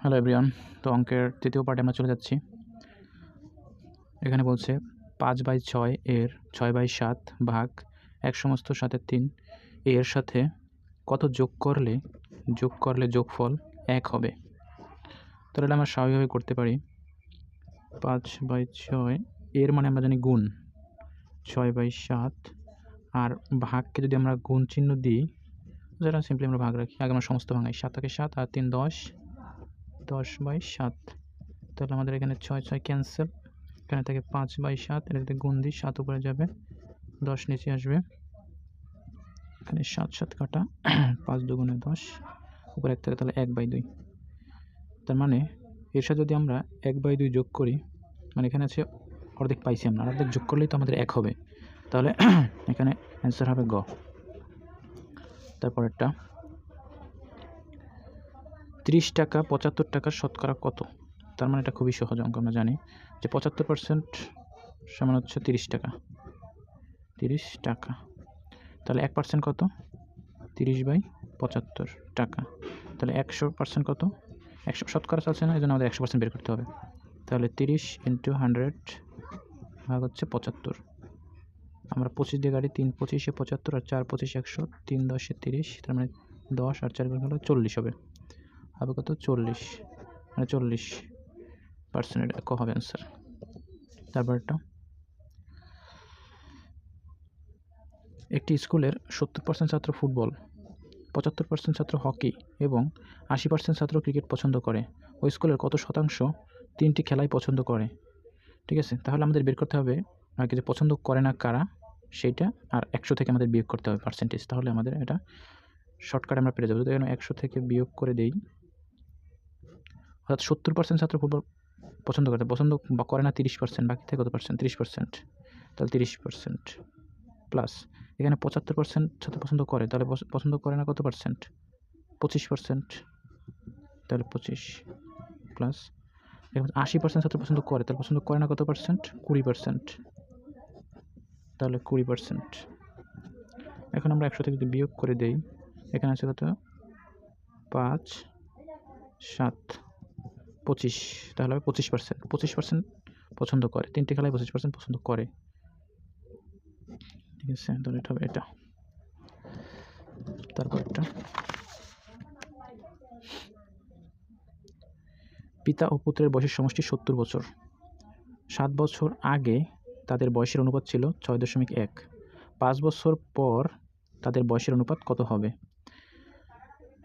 Hello everyone. তো অঙ্কের তৃতীয় পার্টে আমরা চলে যাচ্ছি। এখানে বলছে 5/6 এর 6/7 ভাগ 1 সমস্ত 7/3 এর সাথে কত যোগ করলে যোগফল 1 হবে। তাহলে আমরা স্বাভাবিকভাবে করতে পারি 5/6 এর মানে আমরা জানি গুণ 6/7 আর ভাগকে যদি আমরা গুণ চিহ্ন দিই, যেটা সিম্পলি আমরা ভাগ রাখি, আগে আমরা সমস্ত ভাঙাই, 7 থাকে 7 আর 3 10, 10/7। তাহলে আমাদের এখানে 6 ক্যান্সেল, এখানে থাকে 5/7, এটাতে গুণ দিই, 7 উপরে যাবে, 10 নিচে আসবে, এখানে 7 কাটা, 5 দুগুণে 10, উপরে 1 থাকে, তাহলে 1/2। তার মানে এর সাথে যদি আমরা 1/2 যোগ করি, মানে এখানে আছে অর্ধেক পাইছি আমরা, অর্ধেক যোগ করলেই তো আমাদের 1 হবে, তাহলে এখানে অ্যান্সার হবে গ। তারপরেরটা 30 টাকা 75 টাকার শতকরা কত? তার মানে এটা খুবই সহজ অঙ্ক। আমরা জানি যে 75% সমান হচ্ছে 30 টাকা। 30 টাকা, তাহলে 1% কত? 30/75 টাকা। তাহলে 100% কত? 100 শতকরা চাচ্ছে না, এই জন্য আমাদের 100% বের করতে হবে। তাহলে 30 × 100 ভাগ হচ্ছে 75। আমরা 25 দিয়ে গাড়ি, 3 25 75 আর 4 25 100, 3 10 30, তার মানে 10 আর 4 গুণ হলো 40 হবে। হবে কত? 40, মানে 40% এটা ক হবে অ্যান্সার। তারপরটা একটি স্কুলের 70% ছাত্র ফুটবল, 75% ছাত্র হকি এবং 80% ছাত্র ক্রিকেট পছন্দ করে। ওই স্কুলের কত শতাংশ 3টি খেলাই পছন্দ করে? ঠিক আছে, তাহলে আমাদের বের করতে হবে আর কি যে পছন্দ করে না কারা সেইটা, আর 100 থেকে আমাদের বিয়োগ করতে হবে পার্সেন্টেজ, তাহলে আমাদের এটা শর্টকাট আমরা পেরে যাবো। যদি এখানে 100 থেকে বিয়োগ করে দেই, অর্থাৎ 70% ছাত্র ফুটবল পছন্দ করে না 30%, বাকি থেকে কত পার্সেন্ট? 30%, তাহলে 30% প্লাস এখানে 75% ছাত্র পছন্দ করে, তাহলে পছন্দ করে না কত পার্সেন্ট? 25%, তাহলে 25 প্লাস এখন 80% ছাত্র পছন্দ করে, তাহলে পছন্দ করে না কত পার্সেন্ট? 20%, তাহলে 20%। এখন আমরা 100 থেকে যদি বিয়োগ করে দেই, এখানে আছে কত? 5 7 25, তাহলে হবে 25%। 25% পছন্দ করে, 3টি খেলায় 25% পছন্দ করে। ঠিক আছে, তাহলে এটা হবে এটা। তারপর একটা পিতা ও পুত্রের বয়সের সমষ্টি 70 বছর। 7 বছর আগে তাদের বয়সের অনুপাত ছিল 6.1। 5 বছর পর তাদের বয়সের অনুপাত কত হবে?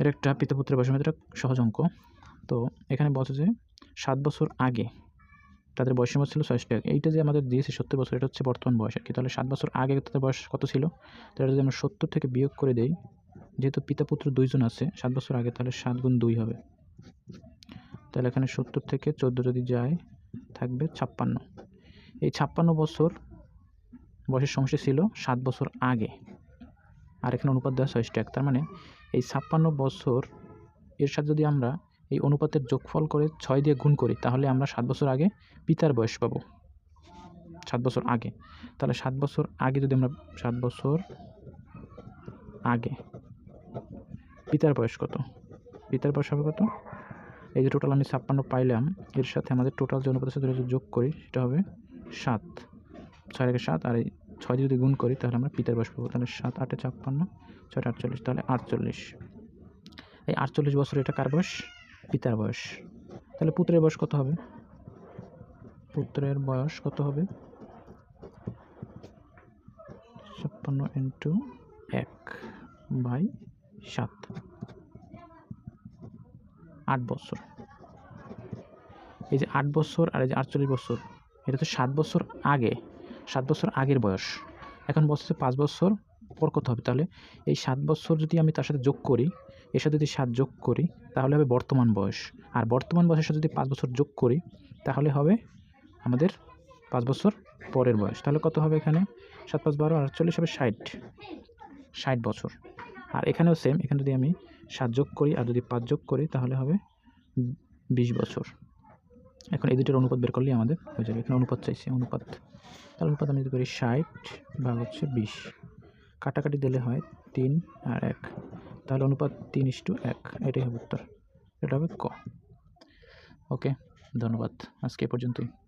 এর একটা পিতা পুত্রের বয়সের মধ্যে সহজ অঙ্ক। তো এখানে বলছে যে 7 বছর আগে তাদের বয়সের অনুপাত ছিল 6.1। এইটা যে আমাদের দিয়েছে 70 বছর, এটা হচ্ছে বর্তমান বয়স আর কি। তাহলে 7 বছর আগে তাদের বয়স কত ছিল? তাহলে যদি আমরা 70 থেকে বিয়োগ করে দেই, যেহেতু পিতা পুত্র 2 জন আছে 7 বছর আগে, তাহলে 7 গুণ 2 হবে। তাহলে এখানে 70 থেকে 14 যদি যায়, থাকবে 56। এই 56 বছর বয়সের সমষ্টি ছিল 7 বছর আগে, আর এখানে অনুপাত দেওয়া 6.1। তার মানে এই 56 বছর এর সাথে যদি আমরা এই অনুপাতের যোগফল করে 6 দিয়ে গুণ করি, তাহলে আমরা 7 বছর আগে পিতার বয়স পাবো। 7 বছর আগে, তাহলে 7 বছর আগে যদি আমরা 7 বছর আগে পিতার বয়স কত? পিতার বয়স হবে কত? এই যে টোটাল আমি 56 পাইলাম, এর সাথে আমাদের টোটাল যে অনুপাতের সাথে যোগ করি সেটা হবে 7। 6 থেকে 7 আর এই 6 দিয়ে যদি গুণ করি, তাহলে আমরা পিতার বয়স পাবো। তাহলে 7 8 56, 6 48, তাহলে 48। এই 48 বছর এটা কার বয়স? পিতার বয়স। তাহলে পুত্রের বয়স কত হবে? পুত্রের বয়স কত হবে? 56 × 1/7, 8 বছর। এই যে 8 বছর আর এই যে 48 বছর, এটা তো 7 বছর আগে, 7 বছর আগের বয়স। এখন বলছে 5 বছর পর কত হবে? তাহলে এই 7 বছর যদি আমি তার সাথে যোগ করি, এর সাথে যদি 7 যোগ করি, তাহলে হবে বর্তমান বয়স। আর বর্তমান বয়সের সাথে যদি 5 বছর যোগ করি, তাহলে হবে আমাদের 5 বছর পরের বয়স। তাহলে কত হবে? এখানে 7 5 12 আর 48 হবে 60 বছর। আর এখানেও সেম, এখানে যদি আমি 7 যোগ করি আর যদি 5 যোগ করি, তাহলে হবে 20 বছর। এখন এই দুটোর অনুপাত বের করলেই আমাদের হয়ে যাবে। এখানে অনুপাত চাইছে, অনুপাত, তাহলে অনুপাত আমি যদি করি 60 ভাগ হচ্ছে 20, কাটাকাটি দিলে হয় 3 আর 1, তাহলে অনুপাত 3:1, এটাই হবে উত্তর। এটা হবে ক। ওকে, ধন্যবাদ। আজকে এ পর্যন্তই।